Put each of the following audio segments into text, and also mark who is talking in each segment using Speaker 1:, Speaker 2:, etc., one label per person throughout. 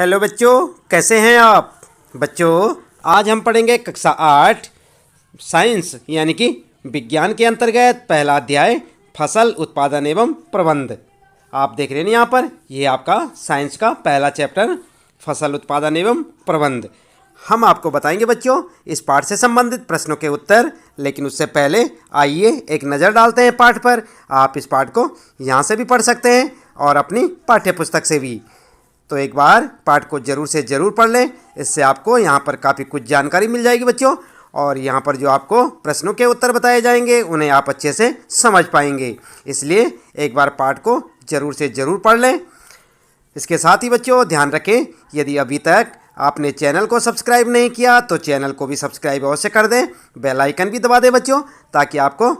Speaker 1: Hello बच्चों, कैसे हैं आप। बच्चों, आज हम पढ़ेंगे कक्षा 8 साइंस यानी कि विज्ञान के अंतर्गत पहला अध्याय फसल उत्पादन एवं प्रबंध। आप देख रहे हैं यहाँ पर, ये आपका साइंस का पहला चैप्टर फसल उत्पादन एवं प्रबंध। हम आपको बताएंगे बच्चों इस पाठ से संबंधित प्रश्नों के उत्तर, लेकिन उससे पहले आइए एक नज़र डालते हैं पाठ पर। आप इस पाठ को यहाँ से भी पढ़ सकते हैं और अपनी पाठ्य पुस्तक से भी। तो एक बार पाठ को ज़रूर से ज़रूर पढ़ लें, इससे आपको यहाँ पर काफ़ी कुछ जानकारी मिल जाएगी बच्चों। और यहाँ पर जो आपको प्रश्नों के उत्तर बताए जाएंगे उन्हें आप अच्छे से समझ पाएंगे, इसलिए एक बार पाठ को ज़रूर से ज़रूर पढ़ लें। इसके साथ ही बच्चों ध्यान रखें, यदि अभी तक आपने चैनल को सब्सक्राइब नहीं किया तो चैनल को भी सब्सक्राइब अवश्य कर दें, बेल आइकन भी दबा दें बच्चों, ताकि आपको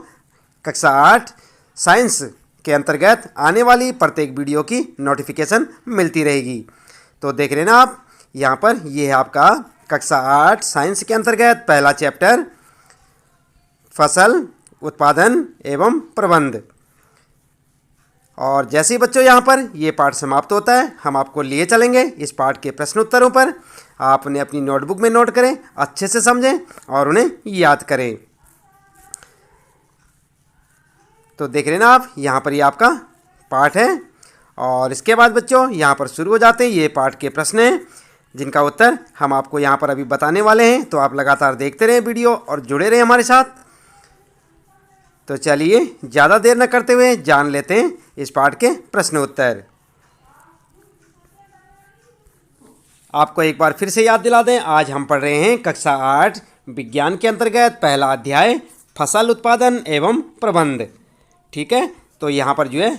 Speaker 1: कक्षा 8 साइंस के अंतर्गत आने वाली प्रत्येक वीडियो की नोटिफिकेशन मिलती रहेगी। तो देख रहे हैं ना आप, यहाँ पर ये है आपका कक्षा 8 साइंस के अंतर्गत पहला चैप्टर फसल उत्पादन एवं प्रबंध। और जैसे ही बच्चों यहाँ पर ये पाठ समाप्त होता है, हम आपको लिए चलेंगे इस पाठ के प्रश्न उत्तरों पर। आप उन्हें अपनी नोटबुक में नोट करें, अच्छे से समझें और उन्हें याद करें। तो देख रहे हैं ना आप, यहाँ पर ये आपका पाठ है। और इसके बाद बच्चों यहाँ पर शुरू हो जाते हैं ये पाठ के प्रश्न हैं, जिनका उत्तर हम आपको यहाँ पर अभी बताने वाले हैं। तो आप लगातार देखते रहें वीडियो और जुड़े रहें हमारे साथ। तो चलिए ज़्यादा देर न करते हुए जान लेते हैं इस पाठ के प्रश्न उत्तर। आपको एक बार फिर से याद दिला दें, आज हम पढ़ रहे हैं कक्षा 8 विज्ञान के अंतर्गत पहला अध्याय फसल उत्पादन एवं प्रबंध। ठीक है, तो यहाँ पर जो है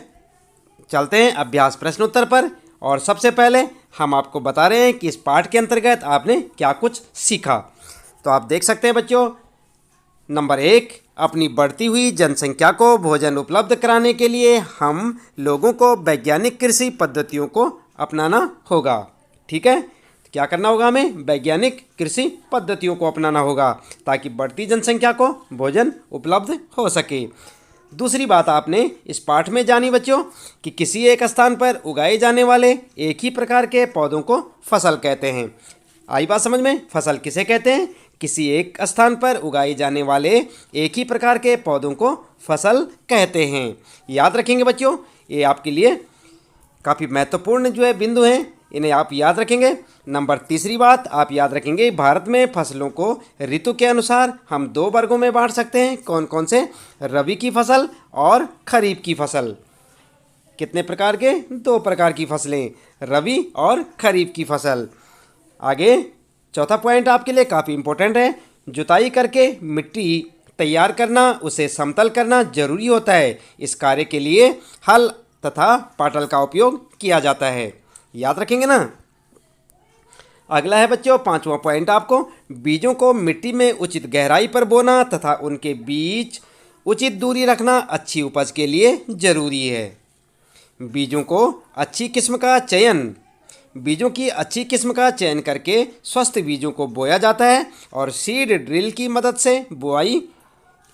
Speaker 1: चलते हैं अभ्यास प्रश्न उत्तर पर। और सबसे पहले हम आपको बता रहे हैं कि इस पाठ के अंतर्गत आपने क्या कुछ सीखा। तो आप देख सकते हैं बच्चों, नंबर 1, अपनी बढ़ती हुई जनसंख्या को भोजन उपलब्ध कराने के लिए हम लोगों को वैज्ञानिक कृषि पद्धतियों को अपनाना होगा। ठीक है, क्या करना होगा हमें? वैज्ञानिक कृषि पद्धतियों को अपनाना होगा, ताकि बढ़ती जनसंख्या को भोजन उपलब्ध हो सके। दूसरी बात आपने इस पाठ में जानी बच्चों कि किसी एक स्थान पर उगाए जाने वाले एक ही प्रकार के पौधों को फसल कहते हैं। आई बात समझ में? फसल किसे कहते हैं? किसी एक स्थान पर उगाए जाने वाले एक ही प्रकार के पौधों को फसल कहते हैं। याद रखेंगे बच्चों, ये आपके लिए काफ़ी महत्वपूर्ण जो है बिंदु हैं, इन्हें आप याद रखेंगे। नंबर 3 बात आप याद रखेंगे, भारत में फसलों को ऋतु के अनुसार हम 2 वर्गों में बांट सकते हैं। कौन कौन से? रबी की फसल और खरीफ की फसल। कितने प्रकार के? 2 प्रकार की फसलें, रबी और खरीफ की फसल। आगे चौथा पॉइंट आपके लिए काफ़ी इंपॉर्टेंट है, जुताई करके मिट्टी तैयार करना, उसे समतल करना जरूरी होता है। इस कार्य के लिए हल तथा पाटल का उपयोग किया जाता है। याद रखेंगे ना। अगला है बच्चों 5वां पॉइंट आपको, बीजों को मिट्टी में उचित गहराई पर बोना तथा उनके बीच उचित दूरी रखना अच्छी उपज के लिए जरूरी है। बीजों की अच्छी किस्म का चयन करके स्वस्थ बीजों को बोया जाता है और सीड ड्रिल की मदद से बुआई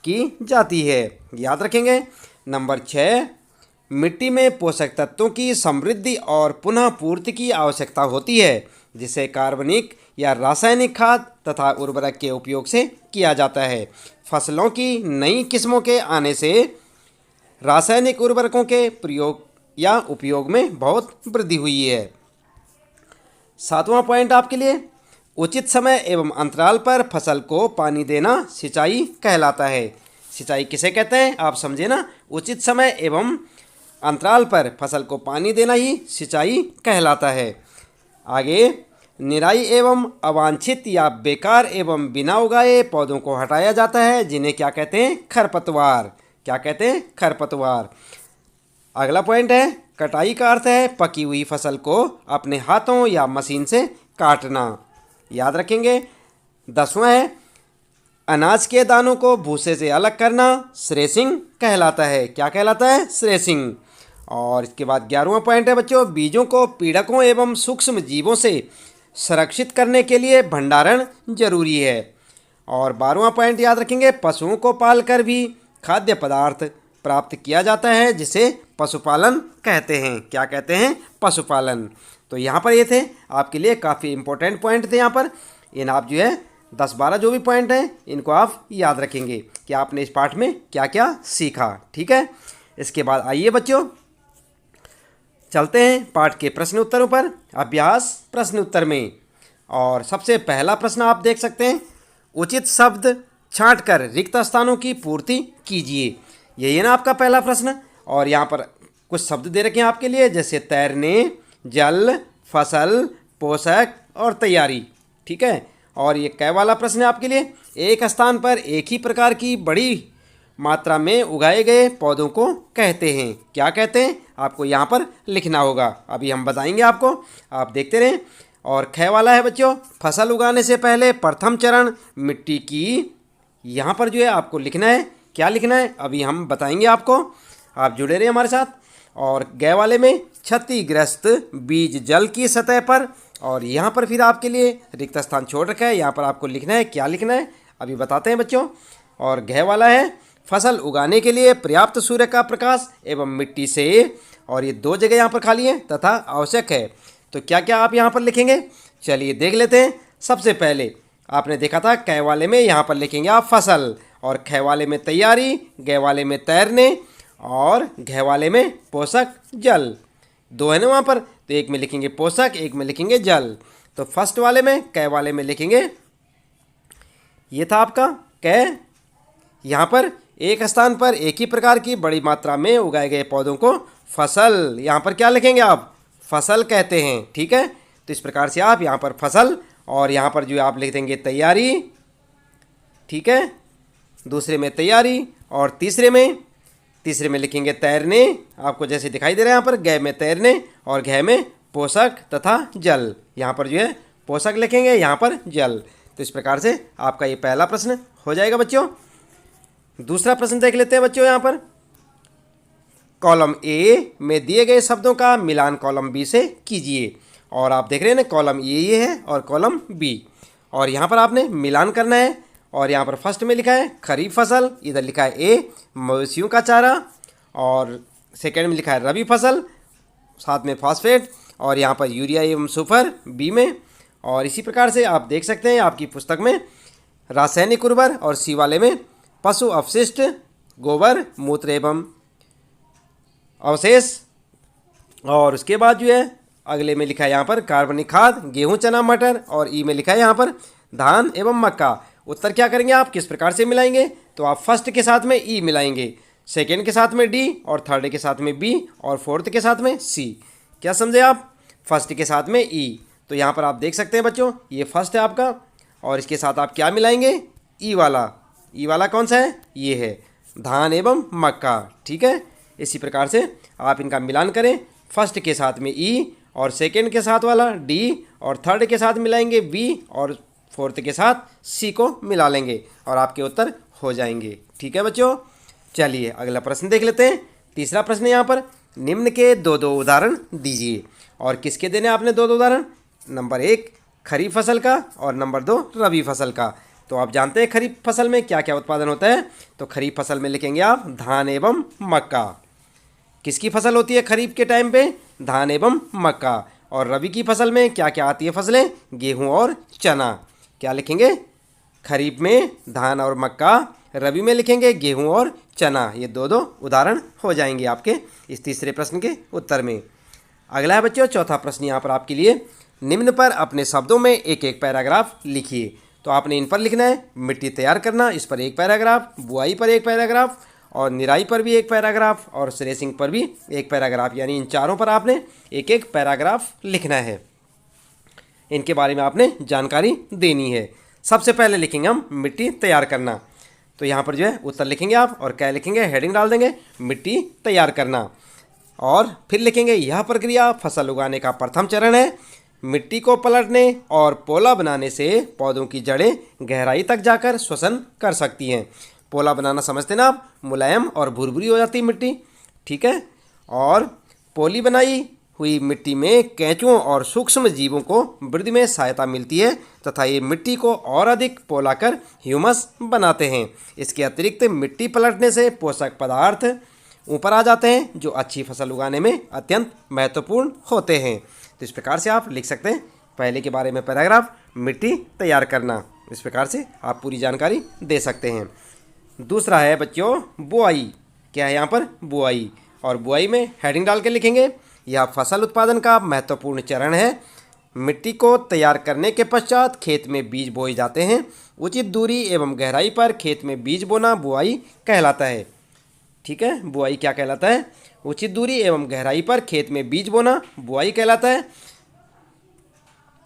Speaker 1: की जाती है। याद रखेंगे। नंबर 6, मिट्टी में पोषक तत्वों की समृद्धि और पुनः पूर्ति की आवश्यकता होती है, जिसे कार्बनिक या रासायनिक खाद तथा उर्वरक के उपयोग से किया जाता है। फसलों की नई किस्मों के आने से रासायनिक उर्वरकों के प्रयोग या उपयोग में बहुत वृद्धि हुई है। 7वां पॉइंट आपके लिए, उचित समय एवं अंतराल पर फसल को पानी देना सिंचाई कहलाता है। सिंचाई किसे कहते हैं आप समझे ना। उचित समय एवं अंतराल पर फसल को पानी देना ही सिंचाई कहलाता है। आगे निराई एवं अवांछित या बेकार एवं बिना उगाए पौधों को हटाया जाता है, जिन्हें क्या कहते हैं? खरपतवार। क्या कहते हैं? खरपतवार। अगला पॉइंट है, कटाई का अर्थ है पकी हुई फसल को अपने हाथों या मशीन से काटना। याद रखेंगे। 10वां है, अनाज के दानों को भूसे से अलग करना थ्रेसिंग कहलाता है। क्या कहलाता है? थ्रेसिंग। और इसके बाद 11वां पॉइंट है बच्चों, बीजों को पीड़कों एवं सूक्ष्म जीवों से सुरक्षित करने के लिए भंडारण जरूरी है। और 12वां पॉइंट याद रखेंगे, पशुओं को पालकर भी खाद्य पदार्थ प्राप्त किया जाता है, जिसे पशुपालन कहते हैं। क्या कहते हैं? पशुपालन। तो यहाँ पर ये थे आपके लिए काफ़ी इंपॉर्टेंट पॉइंट थे। यहाँ पर इन आप जो है 10-12 जो भी पॉइंट हैं इनको आप याद रखेंगे कि आपने इस पाठ में क्या क्या सीखा। ठीक है, इसके बाद आइए बच्चों चलते हैं पाठ के प्रश्न उत्तरों पर। अभ्यास प्रश्न उत्तर में, और सबसे पहला प्रश्न आप देख सकते हैं, उचित शब्द छांटकर रिक्त स्थानों की पूर्ति कीजिए। यही है ना आपका पहला प्रश्न। और यहाँ पर कुछ शब्द दे रखे हैं आपके लिए, जैसे तैरने, जल, फसल, पोषक और तैयारी। ठीक है, और ये कै वाला प्रश्न है आपके लिए, एक स्थान पर एक ही प्रकार की बड़ी मात्रा में उगाए गए पौधों को कहते हैं। क्या कहते हैं आपको यहाँ पर लिखना होगा, अभी हम बताएंगे आपको, आप देखते रहें। और ख वाला है बच्चों, फसल उगाने से पहले प्रथम चरण मिट्टी की, यहाँ पर जो है आपको लिखना है, क्या लिखना है अभी हम बताएंगे आपको, आप जुड़े रहे हमारे साथ। और ग वाले में क्षतिग्रस्त बीज जल की सतह पर, और यहाँ पर फिर आपके लिए रिक्त स्थान छोड़ रखा है, यहाँ पर आपको लिखना है, क्या लिखना है अभी बताते हैं बच्चों। और घ वाला है फसल उगाने के लिए पर्याप्त सूर्य का प्रकाश एवं मिट्टी से, और ये 2 जगह यहाँ पर खाली है, तथा आवश्यक है। तो क्या क्या आप यहाँ पर लिखेंगे, चलिए देख लेते हैं। सबसे पहले आपने देखा था कै वाले में यहाँ पर लिखेंगे आप फसल, और ख वाले में तैयारी, ग वाले में तैरने, और घ वाले में पोषक जल। 2 है ना वहाँ पर, तो एक में लिखेंगे पोषक, एक में लिखेंगे जल। तो फर्स्ट वाले में कै वाले में लिखेंगे, ये था आपका कै, यहाँ पर एक स्थान पर एक ही प्रकार की बड़ी मात्रा में उगाए गए पौधों को फसल, यहाँ पर क्या लिखेंगे आप, फसल कहते हैं। ठीक है, तो इस प्रकार से आप यहाँ पर फसल, और यहाँ पर जो आप लिख देंगे तैयारी। ठीक है, दूसरे में तैयारी, और तीसरे में लिखेंगे तैरने, आपको जैसे दिखाई दे रहा है यहाँ पर, ग में तैरने और घ में पोषक तथा जल। यहाँ पर जो है पोषक लिखेंगे, यहाँ पर जल। तो इस प्रकार से आपका ये पहला प्रश्न हो जाएगा बच्चों। दूसरा प्रश्न देख लेते हैं बच्चों। यहाँ पर कॉलम ए में दिए गए शब्दों का मिलान कॉलम बी से कीजिए। और आप देख रहे हैं ना, कॉलम ए ये है और कॉलम बी, और यहाँ पर आपने मिलान करना है। और यहाँ पर फर्स्ट में लिखा है खरीफ फसल, इधर लिखा है ए मवेशियों का चारा, और सेकेंड में लिखा है रबी फसल, साथ में फास्फेट, और यहाँ पर यूरिया एवं सुपर बी में। और इसी प्रकार से आप देख सकते हैं आपकी पुस्तक में रासायनिक उर्वर, और सी वाले में पशु अपशिष्ट, गोबर, मूत्र एवं अवशेष। और उसके बाद जो है अगले में लिखा है यहाँ पर कार्बनिक खाद, गेहूं, चना, मटर, और ई में लिखा है यहाँ पर धान एवं मक्का। उत्तर क्या करेंगे आप, किस प्रकार से मिलाएंगे, तो आप फर्स्ट के साथ में ई मिलाएंगे, सेकेंड के साथ में डी, और थर्ड के साथ में बी, और फोर्थ के साथ में सी। क्या समझे आप, फर्स्ट के साथ में ई। तो यहाँ पर आप देख सकते हैं बच्चों, ये फर्स्ट है आपका, और इसके साथ आप क्या मिलाएंगे, ई वाला। ई वाला कौन सा है, ये है धान एवं मक्का। ठीक है, इसी प्रकार से आप इनका मिलान करें, फर्स्ट के साथ में ई, और सेकेंड के साथ वाला डी, और थर्ड के साथ मिलाएंगे बी, और फोर्थ के साथ सी को मिला लेंगे, और आपके उत्तर हो जाएंगे। ठीक है बच्चों, चलिए अगला प्रश्न देख लेते हैं। तीसरा प्रश्न यहाँ पर, निम्न के 2 उदाहरण दीजिए। और किसके देने आपने 2 उदाहरण, नंबर 1 खरीफ फसल का, और नंबर 2 रबी फसल का। तो आप जानते हैं खरीफ फसल में क्या क्या उत्पादन होता है, तो खरीफ फसल में लिखेंगे आप धान एवं मक्का। किसकी फसल होती है खरीफ के टाइम पे, धान एवं मक्का। और रबी की फसल में क्या क्या आती है फसलें, गेहूं और चना। क्या लिखेंगे, खरीफ में धान और मक्का, रबी में लिखेंगे गेहूं और चना। ये 2 उदाहरण हो जाएंगे आपके इस तीसरे प्रश्न के उत्तर में। अगला है बच्चों चौथा प्रश्न यहाँ पर आपके लिए, निम्न पर अपने शब्दों में एक एक पैराग्राफ लिखिए। तो आपने इन पर लिखना है, मिट्टी तैयार करना, इस पर 1 पैराग्राफ, बुआई पर 1 पैराग्राफ, और निराई पर भी 1 पैराग्राफ, और थ्रेसिंग पर भी 1 पैराग्राफ। यानी इन चारों पर आपने एक एक पैराग्राफ लिखना है, इनके बारे में आपने जानकारी देनी है। सबसे पहले लिखेंगे हम मिट्टी तैयार करना। तो यहाँ पर जो है उत्तर लिखेंगे आप, और क्या लिखेंगे, हेडिंग डाल देंगे मिट्टी तैयार करना। और फिर लिखेंगे यह प्रक्रिया फसल उगाने का प्रथम चरण है। मिट्टी को पलटने और पोला बनाने से पौधों की जड़ें गहराई तक जाकर श्वसन कर सकती हैं। पोला बनाना समझते ना आप, मुलायम और भुरभुरी हो जाती मिट्टी। ठीक है, और पोली बनाई हुई मिट्टी में केंचुओं और सूक्ष्म जीवों को वृद्धि में सहायता मिलती है तथा ये मिट्टी को और अधिक पोला कर ह्यूमस बनाते हैं। इसके अतिरिक्त मिट्टी पलटने से पोषक पदार्थ ऊपर आ जाते हैं जो अच्छी फसल उगाने में अत्यंत महत्वपूर्ण होते हैं। तो इस प्रकार से आप लिख सकते हैं पहले के बारे में पैराग्राफ, मिट्टी तैयार करना। इस प्रकार से आप पूरी जानकारी दे सकते हैं। दूसरा है बच्चों बुआई। क्या है यहाँ पर? बुआई। और बुआई में हेडिंग डाल के लिखेंगे, यह फसल उत्पादन का महत्वपूर्ण चरण है। मिट्टी को तैयार करने के पश्चात खेत में बीज बोए जाते हैं। उचित दूरी एवं गहराई पर खेत में बीज बोना बुआई कहलाता है। ठीक है, बुआई क्या कहलाता है? उचित दूरी एवं गहराई पर खेत में बीज बोना बुआई कहलाता है।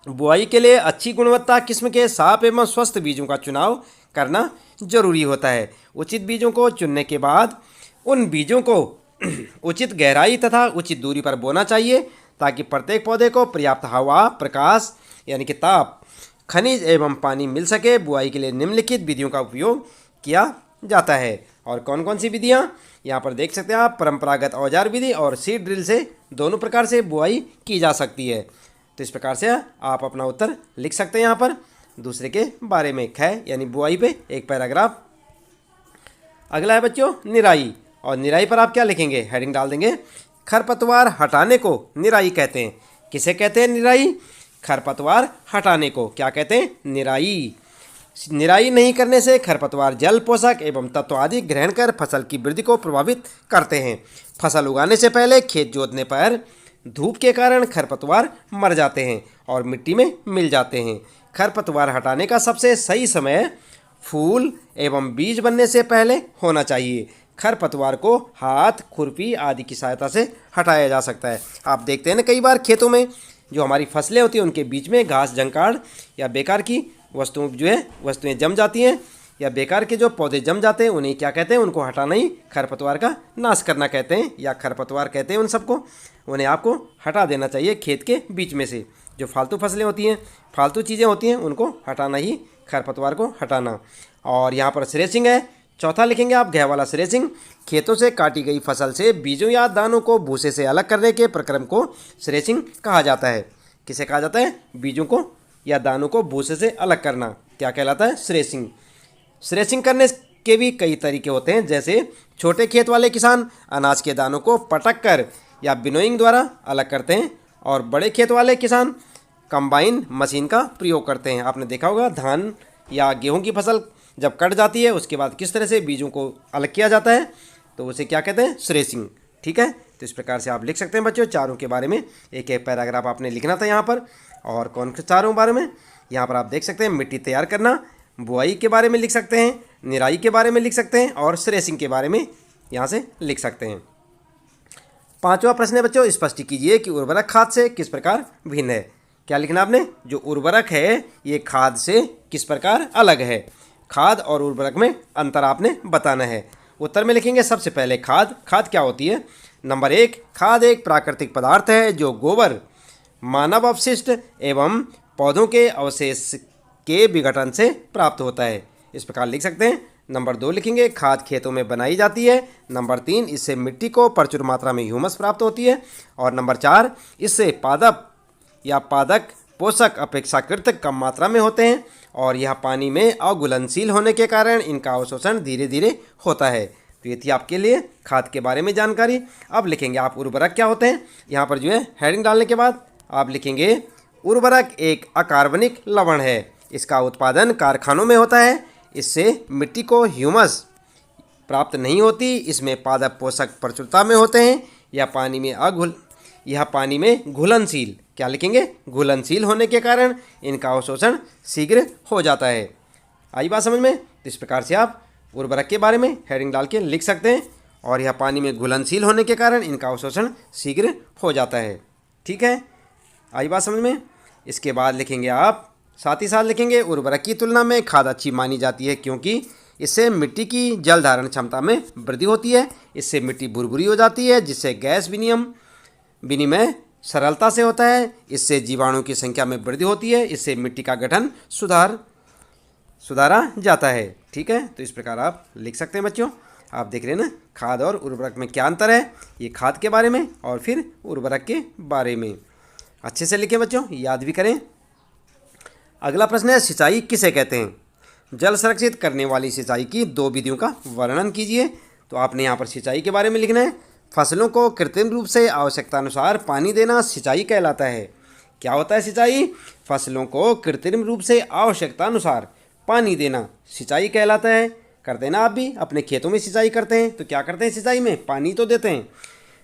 Speaker 1: बुआई के लिए अच्छी गुणवत्ता किस्म के साफ एवं स्वस्थ बीजों का चुनाव करना जरूरी होता है। उचित बीजों को चुनने के बाद उन बीजों को उचित गहराई तथा उचित दूरी पर बोना चाहिए ताकि प्रत्येक पौधे को पर्याप्त हवा, प्रकाश यानी कि ताप, खनिज एवं पानी मिल सके। बुआई के लिए निम्नलिखित विधियों का उपयोग किया जाता है। और कौन कौन सी विधियाँ? यहाँ पर देख सकते हैं आप, परंपरागत औजार विधि और सीड ड्रिल से दोनों प्रकार से बुआई की जा सकती है। तो इस प्रकार से आप अपना उत्तर लिख सकते हैं यहाँ पर दूसरे के बारे में, ख यानी बुआई पे एक पैराग्राफ। अगला है बच्चों निराई। और निराई पर आप क्या लिखेंगे? हेडिंग डाल देंगे, खरपतवार हटाने को निराई कहते हैं। किसे कहते हैं निराई? खरपतवार हटाने को क्या कहते हैं? निराई। निराई नहीं करने से खरपतवार जल, पोषक एवं तत्व आदि ग्रहण कर फसल की वृद्धि को प्रभावित करते हैं। फसल उगाने से पहले खेत जोतने पर धूप के कारण खरपतवार मर जाते हैं और मिट्टी में मिल जाते हैं। खरपतवार हटाने का सबसे सही समय फूल एवं बीज बनने से पहले होना चाहिए। खरपतवार को हाथ, खुरपी आदि की सहायता से हटाया जा सकता है। आप देखते हैं ना कई बार खेतों में जो हमारी फसलें होती हैं उनके बीच में घास, जंकाड़ या बेकार की वस्तुएं जम जाती हैं, या बेकार के जो पौधे जम जाते हैं उन्हें क्या कहते हैं? उनको हटाना ही खरपतवार का नाश करना कहते हैं, या खरपतवार कहते हैं उन सबको। उन्हें आपको हटा देना चाहिए खेत के बीच में से। जो फालतू फसलें होती हैं, फालतू चीज़ें होती हैं, उनको हटाना ही खरपतवार को हटाना। और यहाँ पर स्रेचिंग है, चौथा लिखेंगे आप घ वाला स्रेचिंग। खेतों से काटी गई फसल से बीजों या दानों को भूसे से अलग करने के प्रक्रम को स्रेचिंग कहा जाता है। किसे कहा जाता है? बीजों को या दानों को भूसे से अलग करना क्या कहलाता है? स्रेचिंग। स्रेचिंग करने के भी कई तरीके होते हैं, जैसे छोटे खेत वाले किसान अनाज के दानों को पटक कर या विनोइंग द्वारा अलग करते हैं, और बड़े खेत वाले किसान कंबाइन मशीन का प्रयोग करते हैं। आपने देखा होगा धान या गेहूं की फसल जब कट जाती है उसके बाद किस तरह से बीजों को अलग किया जाता है, तो उसे क्या कहते हैं? स्रेचिंग। ठीक है, तो इस प्रकार से आप लिख सकते हैं बच्चों चारों के बारे में एक एक पैराग्राफ आपने लिखना था यहाँ पर। और कौन से चारों बारे में? यहाँ पर आप देख सकते हैं मिट्टी तैयार करना, बुआई के बारे में लिख सकते हैं, निराई के बारे में लिख सकते हैं, और स्रेचिंग के बारे में यहाँ से लिख सकते हैं। पांचवा प्रश्न है बच्चों, स्पष्ट कीजिए कि उर्वरक खाद से किस प्रकार भिन्न है। क्या लिखना आपने? जो उर्वरक है ये खाद से किस प्रकार अलग है। खाद और उर्वरक में अंतर आपने बताना है। उत्तर में लिखेंगे सबसे पहले खाद। खाद क्या होती है? नंबर 1, खाद एक प्राकृतिक पदार्थ है जो गोबर, मानव अपशिष्ट एवं पौधों के अवशेष के विघटन से प्राप्त होता है। इस प्रकार लिख सकते हैं। नंबर 2 लिखेंगे खाद खेतों में बनाई जाती है। नंबर 3, इससे मिट्टी को प्रचुर मात्रा में ह्यूमस प्राप्त होती है। और नंबर 4, इससे पादप या पादक पोषक अपेक्षाकृत कम मात्रा में होते हैं, और यह पानी में अघुलनशील होने के कारण इनका अवशोषण धीरे धीरे होता है। तो ये थी आपके लिए खाद के बारे में जानकारी। अब लिखेंगे आप उर्वरक क्या होते हैं। यहाँ पर जो है हेडिंग डालने के बाद आप लिखेंगे उर्वरक एक अकार्बनिक लवण है। इसका उत्पादन कारखानों में होता है। इससे मिट्टी को ह्यूमस प्राप्त नहीं होती। इसमें पादप पोषक प्रचुरता में होते हैं। यह पानी में घुलनशील, क्या लिखेंगे? घुलनशील होने के कारण इनका अवशोषण शीघ्र हो जाता है। आई बात समझ में? तो इस प्रकार से आप उर्वरक के बारे में हेडिंग डाल के लिख सकते हैं, और यह पानी में घुलनशील होने के कारण इनका अवशोषण शीघ्र हो जाता है। ठीक है, आई बात समझ में? इसके बाद लिखेंगे आप साथ ही साथ लिखेंगे उर्वरक की तुलना में खाद अच्छी मानी जाती है क्योंकि इससे मिट्टी की जल धारण क्षमता में वृद्धि होती है। इससे मिट्टी भुरभुरी हो जाती है जिससे गैस विनिमय सरलता से होता है। इससे जीवाणु की संख्या में वृद्धि होती है। इससे मिट्टी का गठन सुधारा जाता है। ठीक है, तो इस प्रकार आप लिख सकते हैं बच्चों। आप देख रहे हैं ना खाद और उर्वरक में क्या अंतर है। ये खाद के बारे में और फिर उर्वरक के बारे में। अच्छे से लिखें बच्चों, याद भी करें। अगला प्रश्न है सिंचाई किसे कहते हैं। जल संरक्षित करने वाली सिंचाई की 2 विधियों का वर्णन कीजिए। तो आपने यहाँ पर सिंचाई के बारे में लिखना है। फसलों को कृत्रिम रूप से आवश्यकता अनुसार पानी देना सिंचाई कहलाता है। क्या होता है सिंचाई? फसलों को कृत्रिम रूप से आवश्यकता अनुसार पानी देना सिंचाई कहलाता है। करते हैं ना, आप भी अपने खेतों में सिंचाई करते हैं तो क्या करते हैं? सिंचाई में पानी तो देते हैं।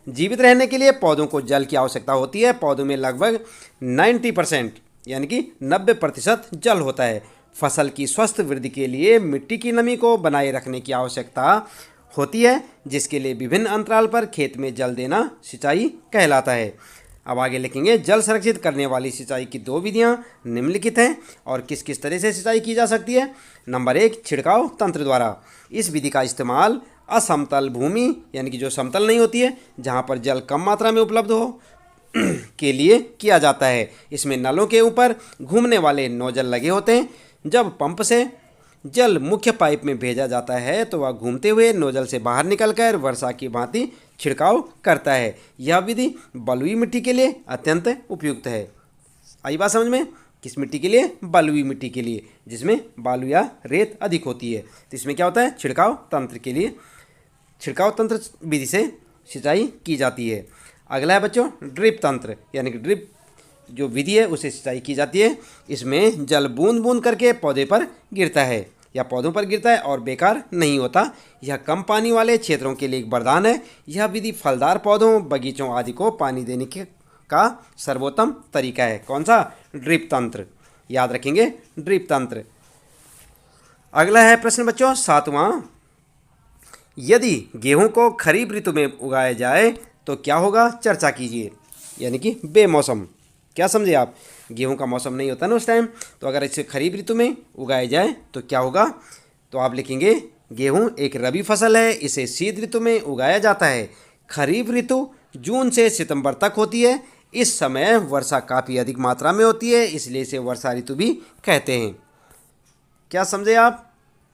Speaker 1: जीवित रहने के लिए पौधों को जल की आवश्यकता होती है। पौधों में लगभग 90% यानी कि 90% जल होता है। फसल की स्वस्थ वृद्धि के लिए मिट्टी की नमी को बनाए रखने की आवश्यकता होती है, जिसके लिए विभिन्न अंतराल पर खेत में जल देना सिंचाई कहलाता है। अब आगे लिखेंगे, जल संरक्षित करने वाली सिंचाई की 2 विधियां निम्नलिखित हैं और किस किस तरह से सिंचाई की जा सकती है। नंबर 1, छिड़काव तंत्र द्वारा। इस विधि का इस्तेमाल असमतल भूमि यानी कि जो समतल नहीं होती है, जहां पर जल कम मात्रा में उपलब्ध हो के लिए किया जाता है। इसमें नलों के ऊपर घूमने वाले नोजल लगे होते हैं। जब पंप से जल मुख्य पाइप में भेजा जाता है तो वह घूमते हुए नोजल से बाहर निकलकर वर्षा की भांति छिड़काव करता है। यह विधि बलुई मिट्टी के लिए अत्यंत उपयुक्त है। आई बात समझ में? किस मिट्टी के लिए? बलुई मिट्टी के लिए, जिसमें बालू या रेत अधिक होती है। तो इसमें क्या होता है? छिड़काव तंत्र के लिए छिड़काव तंत्र विधि से सिंचाई की जाती है। अगला है बच्चों ड्रिप तंत्र, यानी कि ड्रिप जो विधि है उसे सिंचाई की जाती है। इसमें जल बूंद बूंद करके पौधे पर गिरता है या पौधों पर गिरता है और बेकार नहीं होता। यह कम पानी वाले क्षेत्रों के लिए एक वरदान है। यह विधि फलदार पौधों, बगीचों आदि को पानी देने का सर्वोत्तम तरीका है। कौन सा? ड्रिप तंत्र। याद रखेंगे, ड्रिप तंत्र। अगला है प्रश्न बच्चों 7वां, यदि गेहूं को खरीफ ऋतु में उगाया जाए तो क्या होगा? चर्चा कीजिए। यानी कि बेमौसम। क्या समझे आप? गेहूं का मौसम नहीं होता ना उस टाइम, तो अगर इसे खरीफ ऋतु में उगाया जाए तो क्या होगा? तो आप लिखेंगे, गेहूं एक रबी फसल है, इसे शीत ऋतु में उगाया जाता है। खरीफ ऋतु जून से सितंबर तक होती है। इस समय वर्षा काफ़ी अधिक मात्रा में होती है, इसलिए इसे वर्षा ऋतु भी कहते हैं। क्या समझे आप?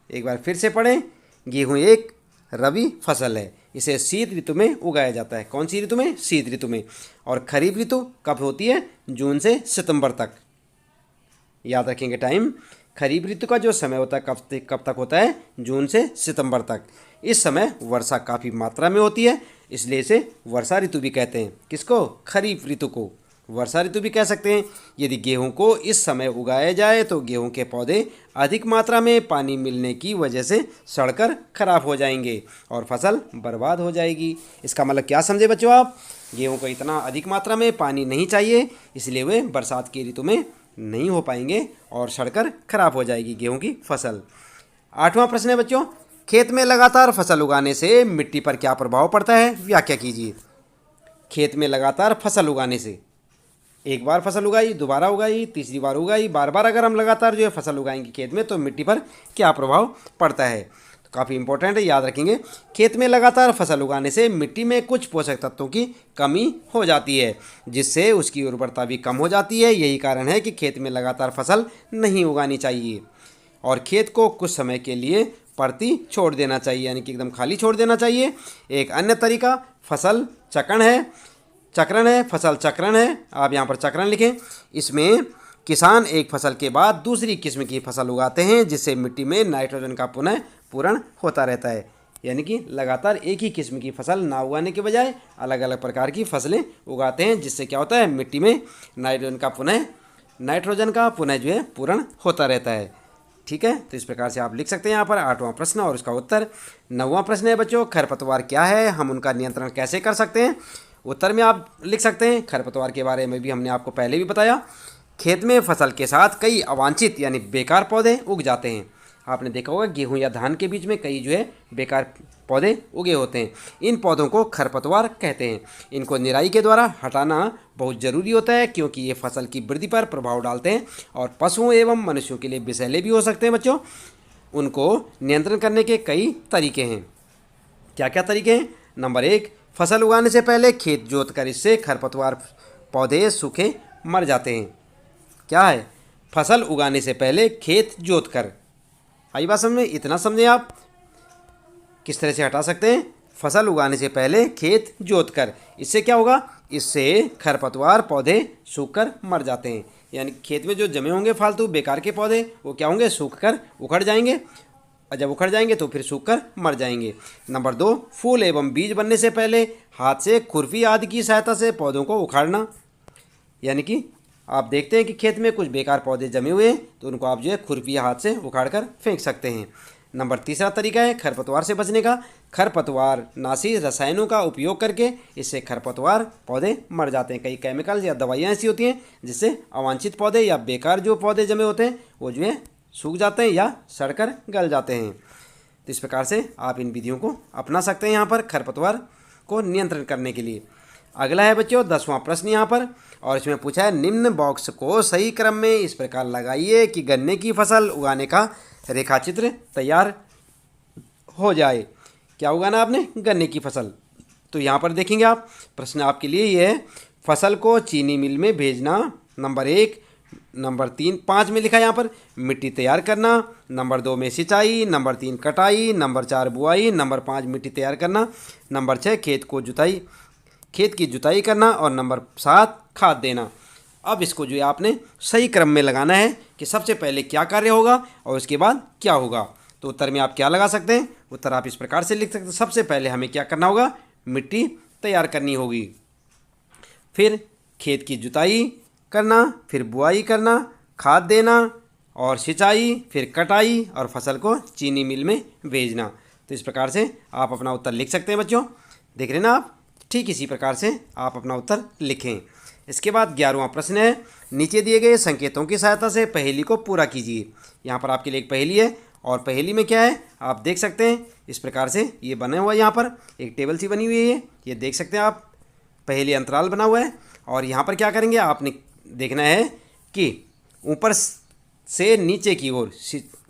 Speaker 1: एक बार फिर से पढ़ें। गेहूं एक रबी फसल है, इसे शीत ऋतु में उगाया जाता है। कौन सी ऋतु में? शीत ऋतु में। और खरीफ ऋतु कब होती है? जून से सितंबर तक। याद रखेंगे टाइम। खरीफ ऋतु का जो समय होता है कब तक होता है? जून से सितंबर तक। इस समय वर्षा काफ़ी मात्रा में होती है, इसलिए इसे वर्षा ऋतु भी कहते हैं। किसको? खरीफ ऋतु को वर्षा ऋतु भी कह सकते हैं। यदि गेहूं को इस समय उगाया जाए तो गेहूं के पौधे अधिक मात्रा में पानी मिलने की वजह से सड़कर खराब हो जाएंगे और फसल बर्बाद हो जाएगी। इसका मतलब क्या समझे बच्चों आप? गेहूं को इतना अधिक मात्रा में पानी नहीं चाहिए, इसलिए वे बरसात की ऋतु में नहीं हो पाएंगे और सड़कर खराब हो जाएगी गेहूं की फसल। 8वां प्रश्न है बच्चों, खेत में लगातार फसल उगाने से मिट्टी पर क्या प्रभाव पड़ता है? व्याख्या कीजिए। खेत में लगातार फसल उगाने से, एक बार फसल उगाई, दोबारा उगाई, तीसरी बार उगाई, बार बार अगर हम लगातार जो है फसल उगाएंगे खेत में तो मिट्टी पर क्या प्रभाव पड़ता है? तो काफ़ी इंपॉर्टेंट है, याद रखेंगे। खेत में लगातार फसल उगाने से मिट्टी में कुछ पोषक तत्वों की कमी हो जाती है, जिससे उसकी उर्वरता भी कम हो जाती है। यही कारण है कि खेत में लगातार फसल नहीं उगानी चाहिए और खेत को कुछ समय के लिए परती छोड़ देना चाहिए, यानी कि एकदम खाली छोड़ देना चाहिए। एक अन्य तरीका फसल चक्रण है, फसल चक्रण है। आप यहाँ पर चक्रण लिखें। इसमें किसान एक फसल के बाद दूसरी किस्म की फसल उगाते हैं, जिससे मिट्टी में नाइट्रोजन का पुनः पूरण होता रहता है। यानी कि लगातार एक ही किस्म की फसल ना उगाने के बजाय अलग अलग प्रकार की फसलें उगाते हैं, जिससे क्या होता है? मिट्टी में नाइट्रोजन का पुनः जो है पूरण होता रहता है। ठीक है, तो इस प्रकार से आप लिख सकते हैं यहाँ पर 8वां प्रश्न और उसका उत्तर। 9वां प्रश्न है बच्चों, खरपतवार क्या है? हम उनका नियंत्रण कैसे कर सकते हैं? उत्तर में आप लिख सकते हैं, खरपतवार के बारे में भी हमने आपको पहले भी बताया। खेत में फसल के साथ कई अवांछित यानी बेकार पौधे उग जाते हैं। आपने देखा होगा गेहूं या धान के बीच में कई जो है बेकार पौधे उगे होते हैं। इन पौधों को खरपतवार कहते हैं। इनको निराई के द्वारा हटाना बहुत ज़रूरी होता है, क्योंकि ये फसल की वृद्धि पर प्रभाव डालते हैं और पशुओं एवं मनुष्यों के लिए विषैले भी हो सकते हैं बच्चों। उनको नियंत्रण करने के कई तरीके हैं। क्या क्या तरीके हैं? नंबर 1, फसल उगाने से पहले खेत जोतकर इससे खरपतवार पौधे सूखे मर जाते हैं। क्या है? फसल उगाने से पहले खेत जोतकर। आई बात समझ में? इतना समझें आप किस तरह से हटा सकते हैं। फसल उगाने से पहले खेत जोतकर, इससे क्या होगा? इससे खरपतवार पौधे सूखकर मर जाते हैं। यानी खेत में जो जमे होंगे फालतू बेकार के पौधे वो क्या होंगे? सूखकर उखड़ जाएंगे और जब उखड़ जाएंगे तो फिर सूखकर मर जाएंगे। नंबर 2, फूल एवं बीज बनने से पहले हाथ से खुरपी आदि की सहायता से पौधों को उखाड़ना। यानी कि आप देखते हैं कि खेत में कुछ बेकार पौधे जमे हुए हैं तो उनको आप जो है खुरपी या हाथ से उखाड़ कर फेंक सकते हैं। नंबर तीसरा तरीका है खरपतवार से बचने का। खरपतवार नाशी रसायनों का उपयोग करके इससे खरपतवार पौधे मर जाते हैं। कई केमिकल या दवाइयाँ ऐसी होती हैं जिससे अवांछित पौधे या बेकार जो पौधे जमे होते हैं वो जो है सूख जाते हैं या सड़कर गल जाते हैं। तो इस प्रकार से आप इन विधियों को अपना सकते हैं यहाँ पर खरपतवार को नियंत्रण करने के लिए। अगला है बच्चों 10वां प्रश्न यहाँ पर, और इसमें पूछा है निम्न बॉक्स को सही क्रम में इस प्रकार लगाइए कि गन्ने की फसल उगाने का रेखाचित्र तैयार हो जाए। क्या उगाना आपने? गन्ने की फसल। तो यहाँ पर देखेंगे आप, प्रश्न आपके लिए ये है, फसल को चीनी मिल में भेजना नंबर 1, नंबर 3 5 में लिखा है यहाँ पर मिट्टी तैयार करना, नंबर 2 में सिंचाई, नंबर 3 कटाई, नंबर 4 बुआई, नंबर 5 मिट्टी तैयार करना, नंबर 6 खेत की जुताई करना और नंबर 7 खाद देना। अब इसको जो है आपने सही क्रम में लगाना है कि सबसे पहले क्या कार्य होगा और उसके बाद क्या होगा। तो उत्तर में आप क्या लगा सकते हैं? उत्तर आप इस प्रकार से लिख सकते हैं, सबसे पहले हमें क्या करना होगा? मिट्टी तैयार करनी होगी, फिर खेत की जुताई करना, फिर बुआई करना, खाद देना और सिंचाई, फिर कटाई और फसल को चीनी मिल में भेजना। तो इस प्रकार से आप अपना उत्तर लिख सकते हैं बच्चों। देख रहे हैं ना आप? ठीक इसी प्रकार से आप अपना उत्तर लिखें। इसके बाद 11वां प्रश्न है, नीचे दिए गए संकेतों की सहायता से पहेली को पूरा कीजिए। यहाँ पर आपके लिए एक पहेली है और पहेली में क्या है आप देख सकते हैं। इस प्रकार से ये बना हुआ है, यहाँ पर एक टेबल सी बनी हुई है, ये देख सकते हैं आप, पहेली अंतराल बना हुआ है। और यहाँ पर क्या करेंगे आपने देखना है कि ऊपर से नीचे की ओर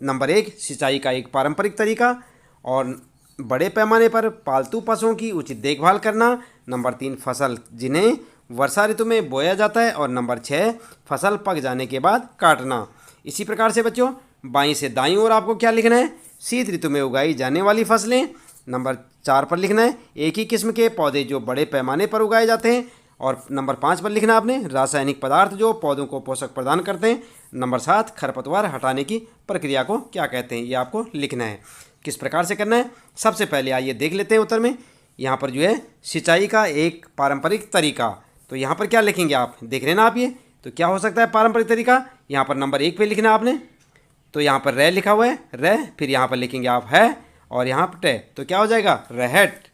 Speaker 1: नंबर 1 सिंचाई का एक पारंपरिक तरीका और बड़े पैमाने पर पालतू पशुओं की उचित देखभाल करना, नंबर 3 फसल जिन्हें वर्षा ऋतु में बोया जाता है और नंबर 6 फसल पक जाने के बाद काटना। इसी प्रकार से बच्चों बाईं से दाईं ओर आपको क्या लिखना है? शीत ऋतु में उगाई जाने वाली फसलें। नंबर 4 पर लिखना है एक ही किस्म के पौधे जो बड़े पैमाने पर उगाए जाते हैं। और नंबर 5 पर लिखना आपने रासायनिक पदार्थ जो पौधों को पोषक प्रदान करते हैं। नंबर 7 खरपतवार हटाने की प्रक्रिया को क्या कहते हैं, ये आपको लिखना है। किस प्रकार से करना है सबसे पहले आइए देख लेते हैं उत्तर में। यहाँ पर जो है सिंचाई का एक पारंपरिक तरीका, तो यहाँ पर क्या लिखेंगे आप देख रहे हैं ना आप, ये तो क्या हो सकता है पारंपरिक तरीका। यहाँ पर नंबर 1 पे लिखना आपने, तो यहाँ पर रे लिखा हुआ है रे, फिर यहाँ पर लिखेंगे आप है और यहाँ पर टे, तो क्या हो जाएगा? रहट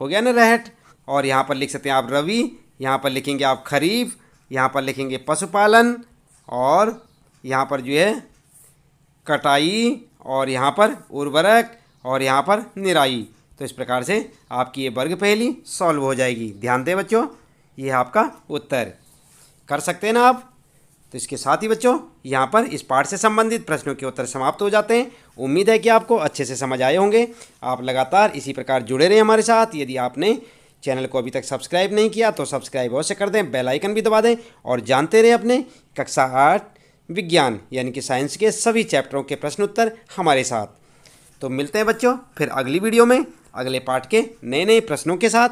Speaker 1: हो गया ना, रहट। और यहाँ पर लिख सकते हैं आप रवि, यहाँ पर लिखेंगे आप खरीफ, यहाँ पर लिखेंगे पशुपालन और यहाँ पर जो है कटाई और यहाँ पर उर्वरक और यहाँ पर निराई। तो इस प्रकार से आपकी ये वर्ग पहेली सॉल्व हो जाएगी। ध्यान दें बच्चों, ये आपका उत्तर कर सकते हैं ना आप। तो इसके साथ ही बच्चों यहाँ पर इस पाठ से संबंधित प्रश्नों के उत्तर समाप्त हो जाते हैं। उम्मीद है कि आपको अच्छे से समझ आए होंगे। आप लगातार इसी प्रकार जुड़े रहें हमारे साथ। यदि आपने चैनल को अभी तक सब्सक्राइब नहीं किया तो सब्सक्राइब अवश्य कर दें, बेल आइकन भी दबा दें और जानते रहें अपने कक्षा 8 विज्ञान यानी कि साइंस के सभी चैप्टरों के प्रश्न उत्तर हमारे साथ। तो मिलते हैं बच्चों फिर अगली वीडियो में अगले पाठ के नए नए प्रश्नों के साथ।